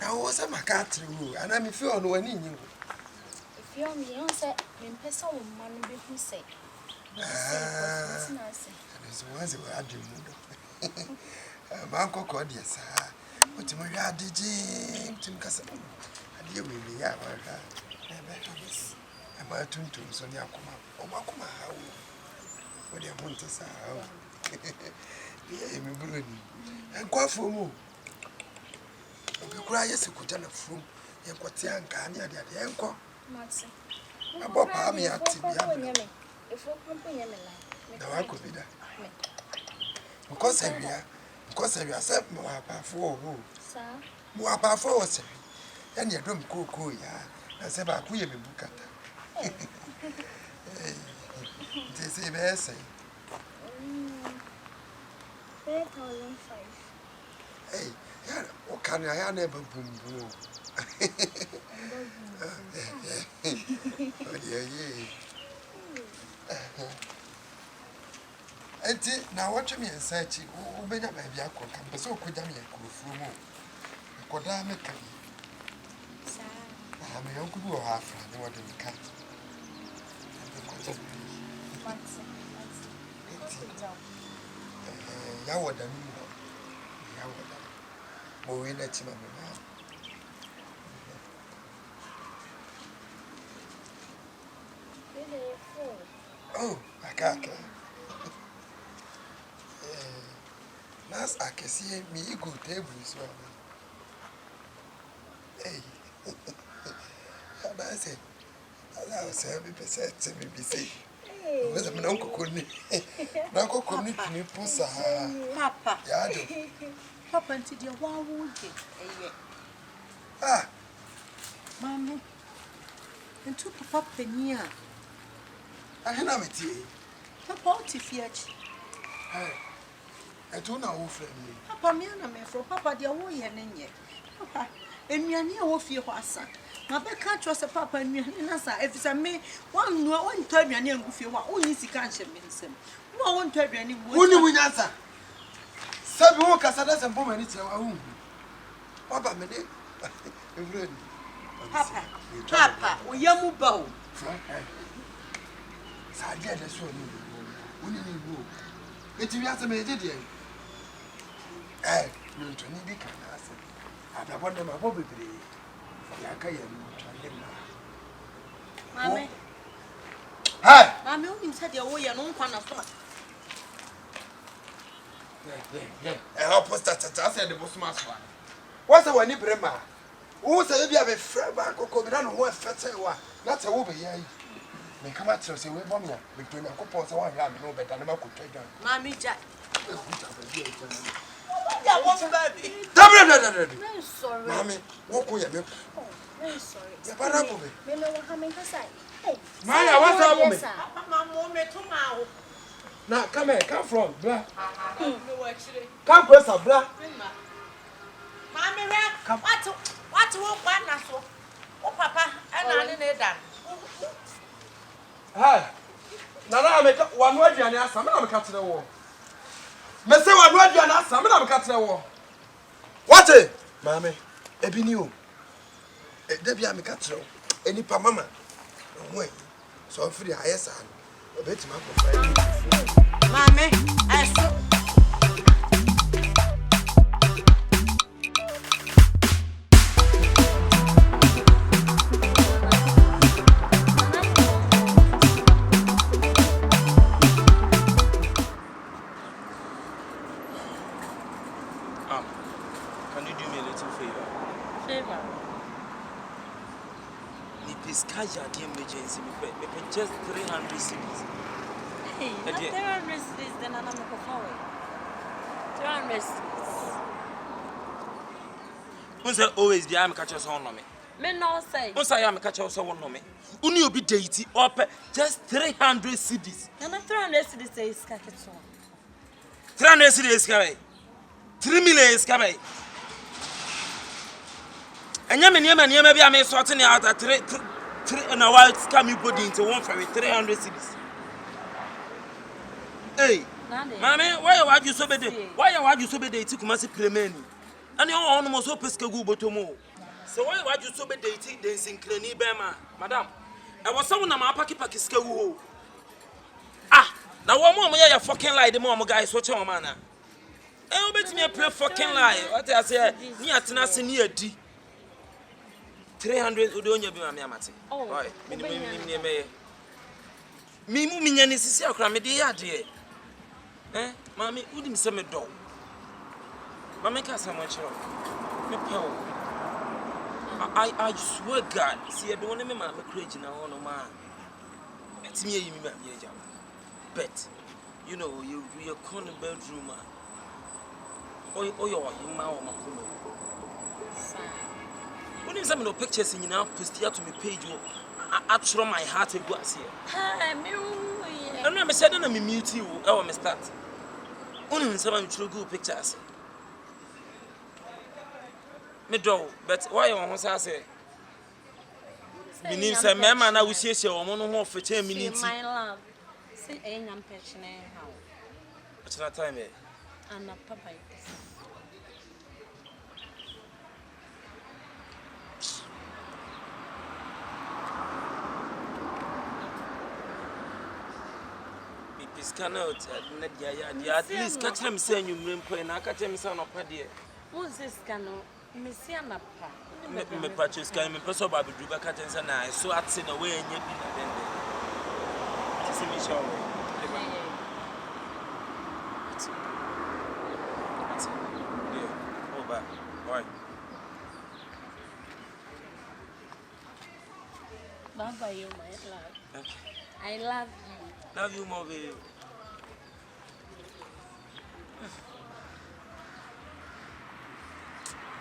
Now was a macatru, and I'm feeling when you. If you only say, in person, man, be who say. There's once a word you know. Manco Cordias, but to my yard, Jim, Tim Cassam. And you will be out of her. I'm a tuntum, so near Kuma, or Makuma. What do you want to say? Yeah, and go for more. You cry as a cotton of fruit, and what's young Kanya, the uncle. Matson. About Pammy at the if you come to Yemen, no, I could be there. Because I have said more about 4 sir. More about 4, sir. And you don't cook, I said, I queer me book at this is a essay. 3,500. Hey, what can I never boom? Now watch me and say, who been a baby, I could come, so could I make a crew more. Could I make a I'm a young girl half and what do we cut? Yawadan, oh, we let him. Oh, I can't. Last I can see me good table as well. Hey, I said, I was 70% to be safe. Was a uncle couldn't. Uncle couldn't push Papa. Papa, until your wall would Ah, Mammy, and took a pop penny. I have a tea. Papa, Tifiach. I don't know who friend me. Papa, me and me from Papa, dear way and yet. Papa, and me and you will feel what son. My back can't trust a papa and me and us. If it's a me, one time your name will feel what only he can't shame him. No one tell me any Wouldn't answer. Some walk as a dozen woman, it's our own. Papa, my name. Papa, we are bow. I get a sword. We need to go. It's me as a major. Eh, you to need the can answer. I want them a bobby. Mammy, hi, Mammy, only said your way and on one of us. I'll post that at the most mass one. What's the one you bring? Who said you have a friend back or come down one fat one? That's a woman here. May come at us away from you between a couple of one yard, no better than I could take down. Mammy Jack. I'm sorry. Mammy, walk with you. I'm sorry. You're parable. Me know what I'm inside. Hey, Maya, what's that woman? Mamma, tomorrow. Now, come here, come from, blah. No, actually. Come, press a blah. Mammy, what to walk one so? Oh, Papa, and I didn't done. Hi. Now, I make one word and ask, I'm not cut to the wall. Mr. One word and ask, I'm not cut to the wall. What it? Mammy, a be new. Debbie, I'm a cat. Any pa mamma. No way. So I'm free, I son. A bit Mammy, I saw. Can you do me a little favor? Favor. Discuss your emergency. Just 300 cities. Hey, not 300 cities, then I'm going forward. 300 cities. Once I always be, I'm a catcher on me. Men no say. Once I am a catcher on me. Only you be dating up just 300 cities. And 300 cities is Kaketson. 300 cities, Cabay. 3 million is Cabay. And Yaman, maybe I may sorting out at 3 and a while scam you put into one for 300 cities. Hey, Mammy, why are you so bad? Why are you so bad? They took massive Clemeni. And you are almost so pesca go to more. So why you so be dating dancing cranny bema, madam? I was someone on my packy skill. Ah, now one more you fucking lie, the mom guys, what your manner. I bet me a play fucking lie. What I say, near Tenassi near D. 300 Udonia be my mamma. Oh, right, me moving any sister crammedia, dear. Eh, mammy, wouldn't send me dog. Mamma can't so much. I swear God, see, I don't want to make crazy now, no man. It's me, you bet, you know, you're corner bedroom, man. Oh, you're my own. When you send me no pictures in your post here to me page, I throw my heart to go as here. I know I'm saying I'm mute you, I want to start. Only some true good pictures. Me do, but why you want to say? Meaning, say, Mamma, now we see your one more for 10 minutes. My love, say, ain't I'm passionate how. What's that time, eh? I'm not papa. Cannot at least catch them saying you remember and I catch them son of a dear. Who's this canoe? Messiana pa. Me purchase can person Baby Druba catches and I so I'd seen away and yet to see me show. Oh, bye. Why? Bye, you, my love. Okay. I love you. Love you more, baby.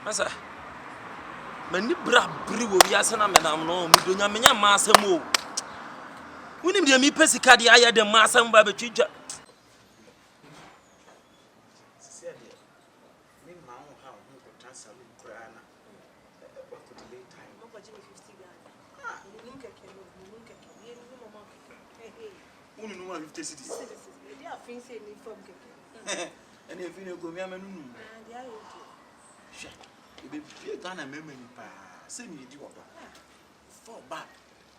Masa, many bra brew yasana menam no, Mudunya menya masamo. We need me pesicadi aya de masam baby chicha. Unu no 50 cities. They are fancy in form keke. And if you go me amenu. They are okay. Sha. You be pay Ghana memory pa. Say me di wapa. For back.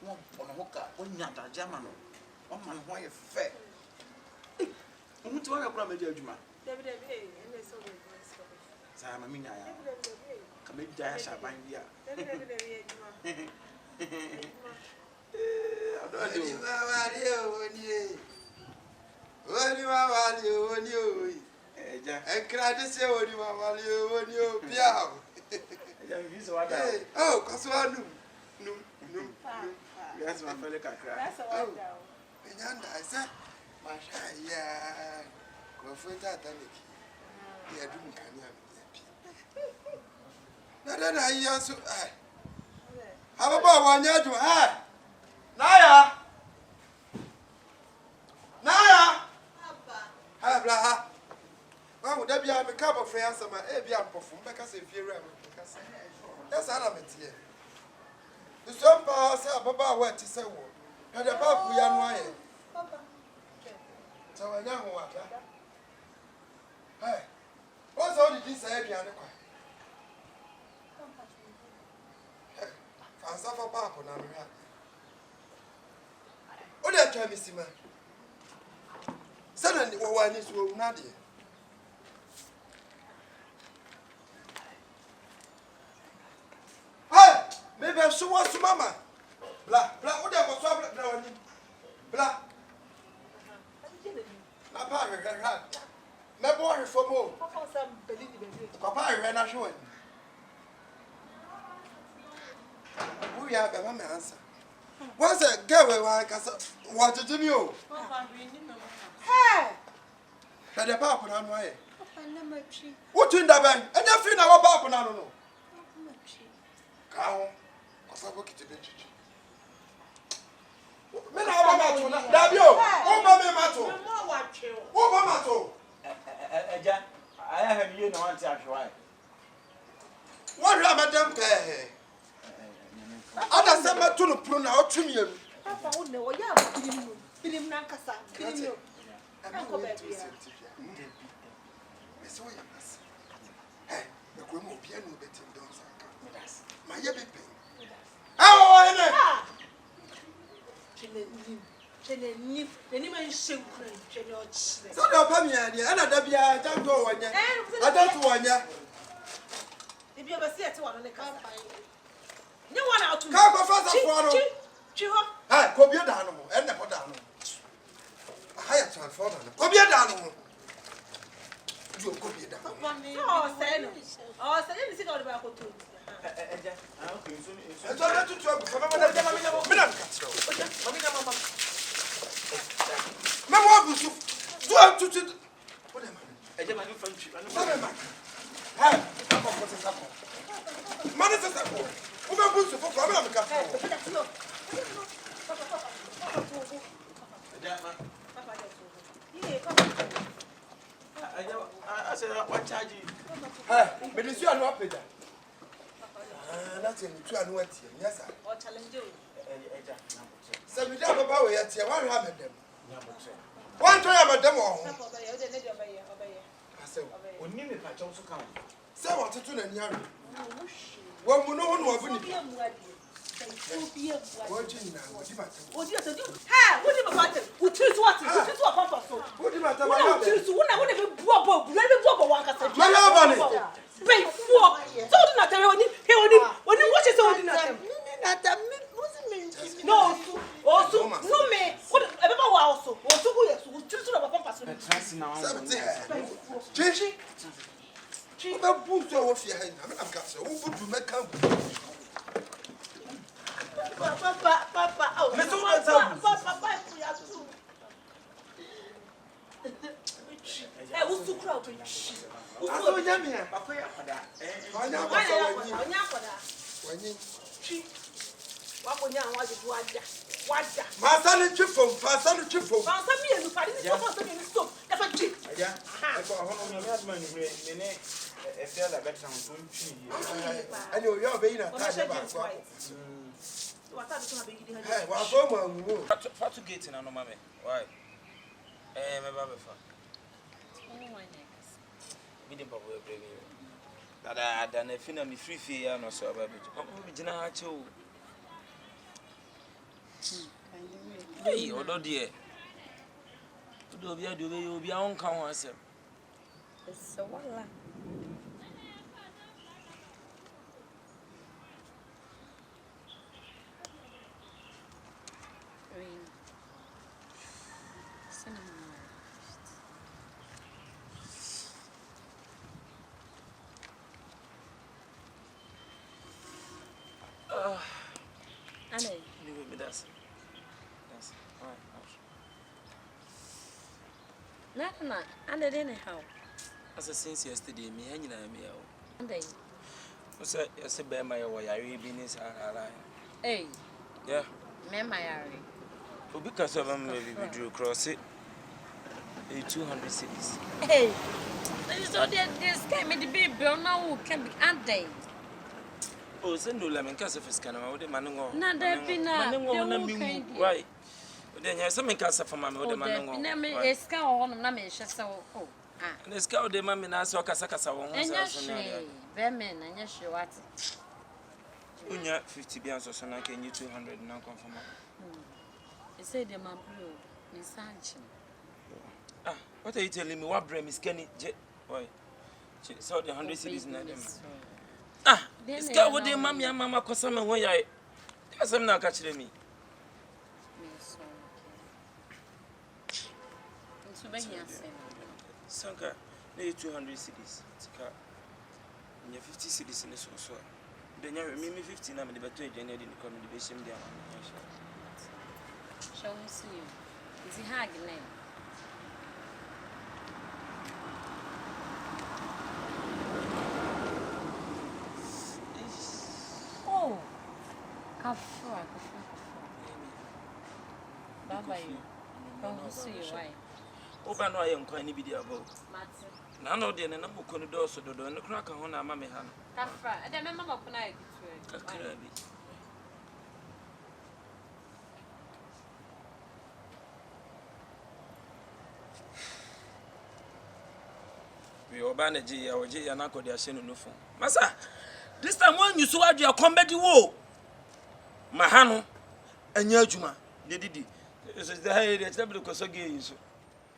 One on hoka, one nyata German. One man who is fair. Unu to wa kura me di adwuma. David and so we say ma minya ya. Ka me dia sha ban dia. David oh, because no. That's my fellow crack. That's a wonder. I said, my yeah, go for that. They are doing can I also. How about 1 year to her? Naya! Habla. Why would that be a cup of friends? I'm a perfume because if you're that's element here. The some power say about what to say. And the papa we are why. So I know what. Hey, what's all the say? I suffer papa now. What are you trying to see, man? Suddenly, one is not here. Hey, maybe I'm so what's mama. Blah, whatever, so blah. Papa, my boy for more. Papa, I ran a show. We have a answer. What's a girl like us? What did you know? Hey! But the papa on my what in the bank? And you feel our papa now? No. Cow, because I work at the bench. Men are about to Dabio. Oh, Mamma Mato. Oh, I have you no one to actually. what are Madame Pay? Other summer to the prune out to me. Papa, oh no, yeah, Bilim Nankasa, Bilim. I'm going to say, Miss Williams. Hey, The Grimo piano betting dogs. My yappy pen. Oh, so the Pamia, and I don't go one yet. I don't want ya. If you ever see it, one on the car. You want out to Come for father. Ah, come here, Dano, and the Podano. A higher transformer. Come here, Dano. You could be down. Oh, say, you see all the back to And so let you trouble for Madame Castro. Mamma, do have to do. What am I? I never do friendship. Hey, I'm a person. Mother says, who can put you for Madame Castro? I said, what charge you? Hey, but it's your no pay. Nothing to annuity, yes, sir. or challenge you. So we don't about it here. One have them. One time at them all. I said, When you make a chance to come. so what to do in Yarry? One will know one will be watching now. What do you do? Ha! What do you about it? We choose what? We choose what papa so. What do you matter? What do you choose? When I want to be bubble, let me bubble one case. My love, Before. So do not tell him. When you watch it, so do not tell him. No, also, no me. What everyone also. Also, we choose what papa so. Trust now. Chichi, Chichi, but boots over your hand. I'm got so who would you make come? Papa, oh, Papa, who's too crowded? I saw Yammy. I know when you. My son is chiffon, my son is chiffon. My son is stop. That's a chip. Yeah, I got a home of your money. A fair like that sounds so I know you're being a hey, what's home? Fatu gate in Anomame. Why? My baby. Meeting Papa will bring you. That I done a film me free fee and also about it. I'm original too. Hey, although dear. Do you be on count? It's so well. Anne, you will be that's all right. and it anyhow. As a since yesterday, me hanging at me. And they, What's that? Yes, a bear my way. I really been is line. hey, Yeah, Mamma, because of them, maybe we drew across it. 200 cities. hey, so this came in the baby, now can be and they. Oh, send no lemon cast of his cannon. Manungo. Not that be now. Right. Then you have some cast for my mother. Name is scout on the name, so. And the scout, the mammy, and I saw Casacasa. And yes, Bemen, and yes, you what? Unya 50 bians or so, I can you 200 now confirm. He said, the man blue in Sanchin. Ah, what are you telling me? What brain is Kenny? Why? So the 100 cities in them. Ah, this guy with the mammy and mamma Cosama, why I. There's some now catching me. Sanka, nearly 200 cities. You 50 cities in the source. Then you remember 15. I'm the better general in the communication. Shall we see you? Is he haggling name? Oh, Kafra. Baba, you. Come see you, why? Open no am quite any video about. None of the number could do so, and the crack on our mammy. Kafra, and then Mamma can I We obana ji ya oje ya na kodi ahye no phone. Masa, this time when you so adu comedy wo. Mahano anya adwuma. Dedidi. So the high the table ko so ge yi so.